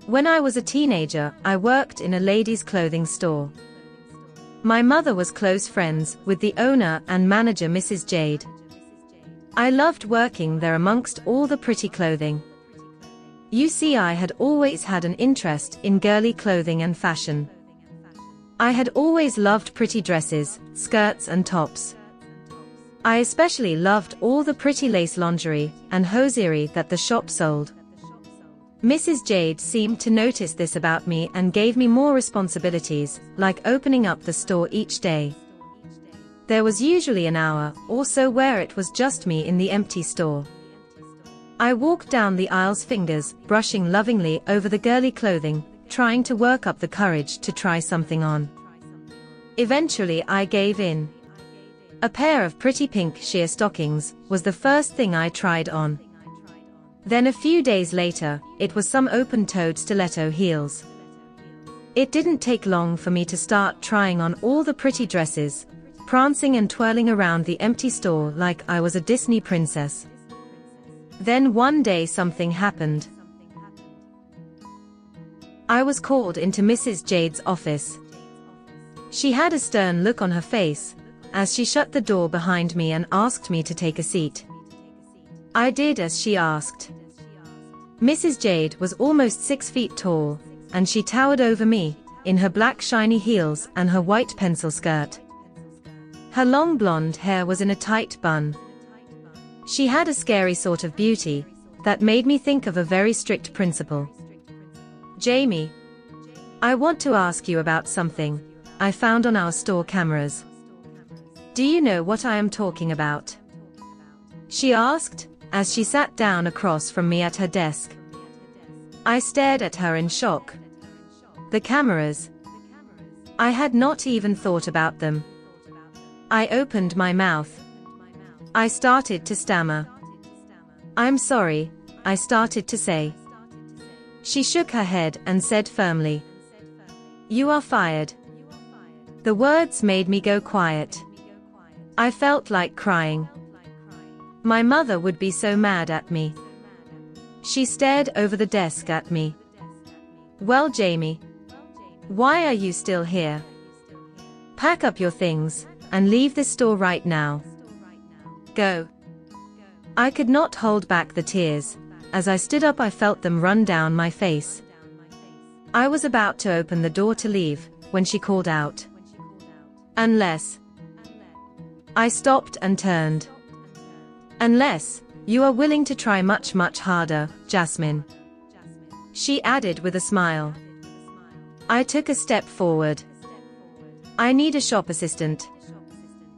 When I was a teenager, I worked in a ladies' clothing store. My mother was close friends with the owner and manager, Mrs. Jade. I loved working there amongst all the pretty clothing. You see, I had always had an interest in girly clothing and fashion. I had always loved pretty dresses, skirts and tops. I especially loved all the pretty lace lingerie and hosiery that the shop sold. Mrs. Jade seemed to notice this about me and gave me more responsibilities, like opening up the store each day. There was usually an hour or so where it was just me in the empty store. I walked down the aisles, fingers brushing lovingly over the girly clothing, trying to work up the courage to try something on. Eventually I gave in. A pair of pretty pink sheer stockings was the first thing I tried on. Then a few days later, it was some open-toed stiletto heels. It didn't take long for me to start trying on all the pretty dresses, prancing and twirling around the empty store like I was a Disney princess. Then one day something happened. I was called into Mrs. Jade's office. She had a stern look on her face as she shut the door behind me and asked me to take a seat. I did as she asked. Mrs. Jade was almost 6 feet tall, and she towered over me, in her black shiny heels and her white pencil skirt. Her long blonde hair was in a tight bun. She had a scary sort of beauty that made me think of a very strict principal. "Jamie, I want to ask you about something I found on our store cameras. Do you know what I am talking about?" she asked, as she sat down across from me at her desk. I stared at her in shock. The cameras? I had not even thought about them. I opened my mouth. I started to stammer. "I'm sorry," I started to say. She shook her head and said firmly, "You are fired." The words made me go quiet. I felt like crying. My mother would be so mad at me. She stared over the desk at me. "Well, Jamie, why are you still here? Pack up your things and leave this store right now. Go." I could not hold back the tears. As I stood up, I felt them run down my face. I was about to open the door to leave when she called out, "Unless..." I stopped and turned. "Unless you are willing to try much, much harder, Jasmine," she added with a smile. I took a step forward. "I need a shop assistant.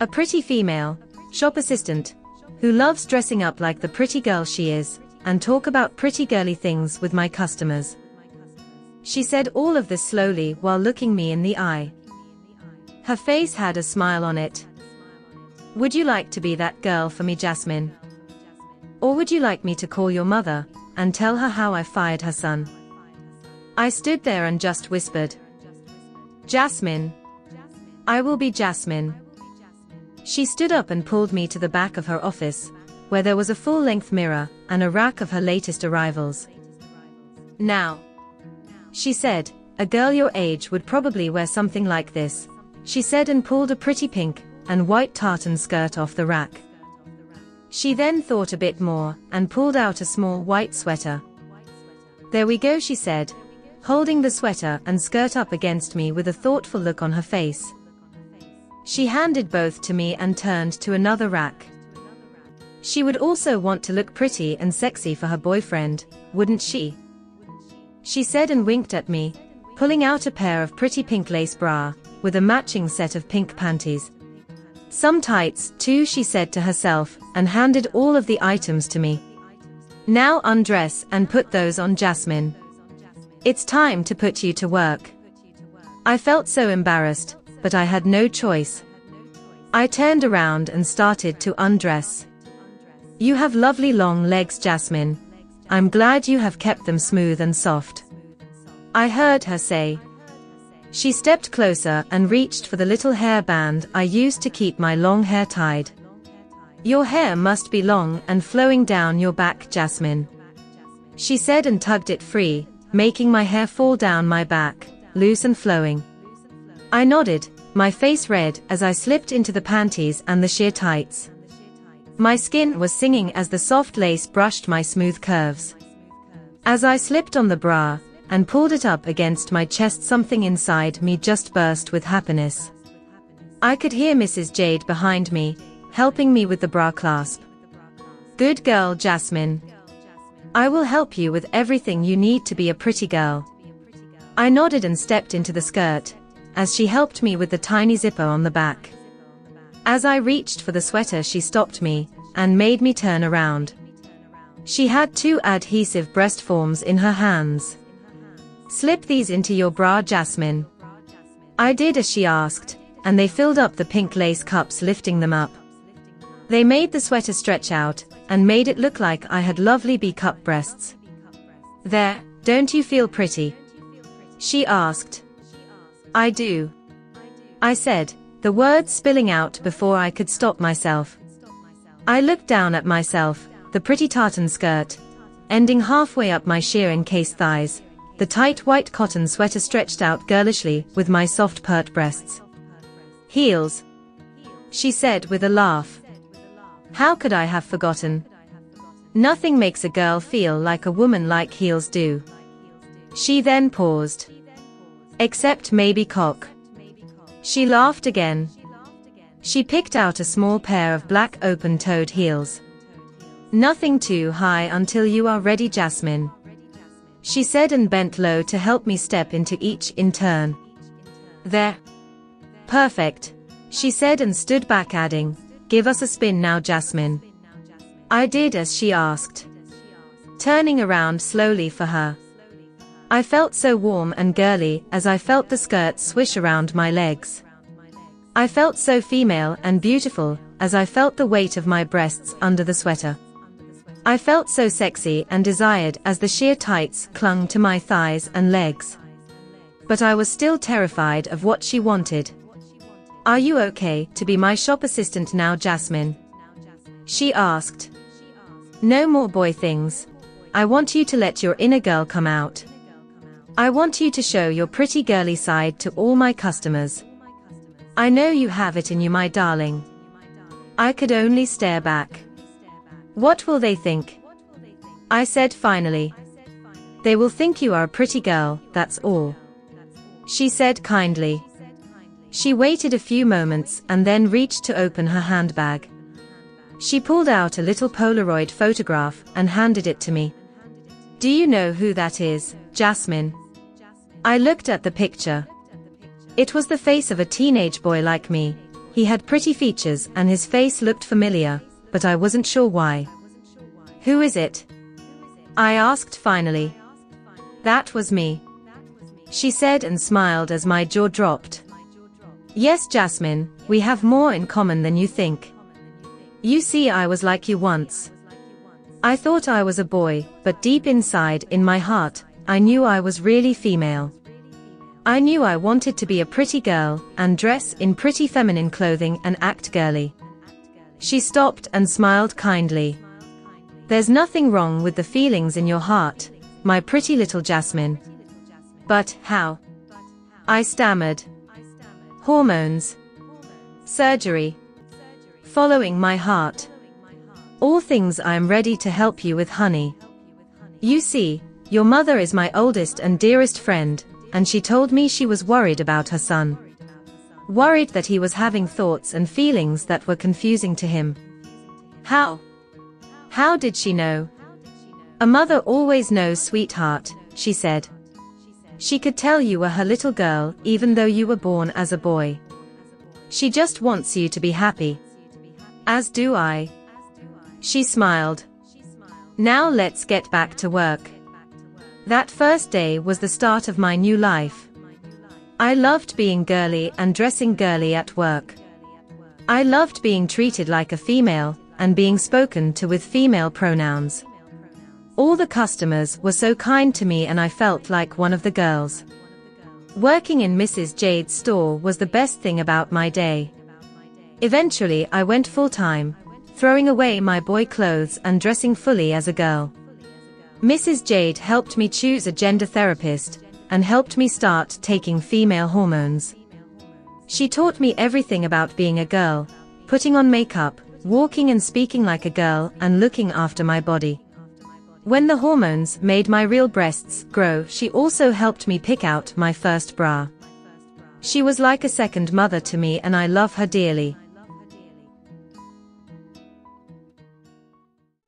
A pretty female shop assistant who loves dressing up like the pretty girl she is and talk about pretty girly things with my customers." She said all of this slowly while looking me in the eye. Her face had a smile on it. "Would you like to be that girl for me, Jasmine? Or would you like me to call your mother and tell her how I fired her son?" I stood there and just whispered, "Jasmine. I will be Jasmine." She stood up and pulled me to the back of her office, where there was a full-length mirror and a rack of her latest arrivals. "Now," she said, "a girl your age would probably wear something like this," she said, and pulled a pretty pink and white tartan skirt off the rack. She then thought a bit more and pulled out a small white sweater. "There we go," she said, holding the sweater and skirt up against me with a thoughtful look on her face. She handed both to me and turned to another rack. She would also want to look pretty and sexy for her boyfriend, wouldn't she? She said and winked at me, pulling out a pair of pretty pink lace bra with a matching set of pink panties. "Some tights, too," she said to herself, and handed all of the items to me. "Now undress and put those on, Jasmine. It's time to put you to work." I felt so embarrassed, but I had no choice. I turned around and started to undress. "You have lovely long legs, Jasmine. I'm glad you have kept them smooth and soft," I heard her say. She stepped closer and reached for the little hairband I used to keep my long hair tied. "Your hair must be long and flowing down your back, Jasmine," she said, and tugged it free, making my hair fall down my back, loose and flowing. I nodded, my face red as I slipped into the panties and the sheer tights. My skin was singing as the soft lace brushed my smooth curves. As I slipped on the bra and pulled it up against my chest, something inside me just burst with happiness. I could hear Mrs. Jade behind me, helping me with the bra clasp. "Good girl, Jasmine. I will help you with everything you need to be a pretty girl." I nodded and stepped into the skirt, as she helped me with the tiny zipper on the back. As I reached for the sweater, she stopped me and made me turn around. She had 2 adhesive breast forms in her hands. "Slip these into your bra, Jasmine." I did as she asked, and they filled up the pink lace cups, lifting them up. They made the sweater stretch out and made it look like I had lovely B-cup breasts. "There, don't you feel pretty?" she asked. "I do," I said, the words spilling out before I could stop myself. I looked down at myself, the pretty tartan skirt, ending halfway up my sheer encased thighs, the tight white cotton sweater stretched out girlishly with my soft pert breasts. "Heels," she said with a laugh. How could I have forgotten? Nothing makes a girl feel like a woman like heels do. She then paused. "Except maybe cock." She laughed again. She picked out a small pair of black open-toed heels. "Nothing too high until you are ready, Jasmine," she said and bent low to help me step into each in turn. "There. Perfect," she said and stood back, adding, "Give us a spin now, Jasmine." I did as she asked, turning around slowly for her. I felt so warm and girly as I felt the skirt swish around my legs. I felt so female and beautiful as I felt the weight of my breasts under the sweater. I felt so sexy and desired as the sheer tights clung to my thighs and legs. But I was still terrified of what she wanted. "Are you okay to be my shop assistant now, Jasmine?" she asked. "No more boy things. I want you to let your inner girl come out. I want you to show your pretty girly side to all my customers. I know you have it in you, my darling." I could only stare back. "What will they think?" I said finally. "They will think you are a pretty girl, that's all," she said kindly. She waited a few moments and then reached to open her handbag. She pulled out a little Polaroid photograph and handed it to me. "Do you know who that is, Jasmine?" I looked at the picture. It was the face of a teenage boy like me. He had pretty features and his face looked familiar, but I wasn't sure why. "Who is it?" I asked finally. "That was me," she said and smiled as my jaw dropped. "Yes, Jasmine, we have more in common than you think. You see, I was like you once. I thought I was a boy, but deep inside in my heart, I knew I was really female. I knew I wanted to be a pretty girl and dress in pretty feminine clothing and act girly." She stopped and smiled kindly. "There's nothing wrong with the feelings in your heart, my pretty little Jasmine." "But how?" I stammered. "Hormones. Surgery. Following my heart. All things I am ready to help you with, honey. You see, your mother is my oldest and dearest friend, and she told me she was worried about her son. Worried that he was having thoughts and feelings that were confusing to him." "How? How did she know?" "A mother always knows, sweetheart," she said. "She could tell you were her little girl even though you were born as a boy. She just wants you to be happy. As do I." She smiled. "Now let's get back to work." That first day was the start of my new life. I loved being girly and dressing girly at work. I loved being treated like a female and being spoken to with female pronouns. All the customers were so kind to me and I felt like one of the girls. Working in Mrs. Jade's store was the best thing about my day. Eventually I went full-time, throwing away my boy clothes and dressing fully as a girl. Mrs. Jade helped me choose a gender therapist and helped me start taking female hormones. She taught me everything about being a girl, putting on makeup, walking and speaking like a girl, and looking after my body. When the hormones made my real breasts grow, she also helped me pick out my first bra. She was like a second mother to me and I love her dearly.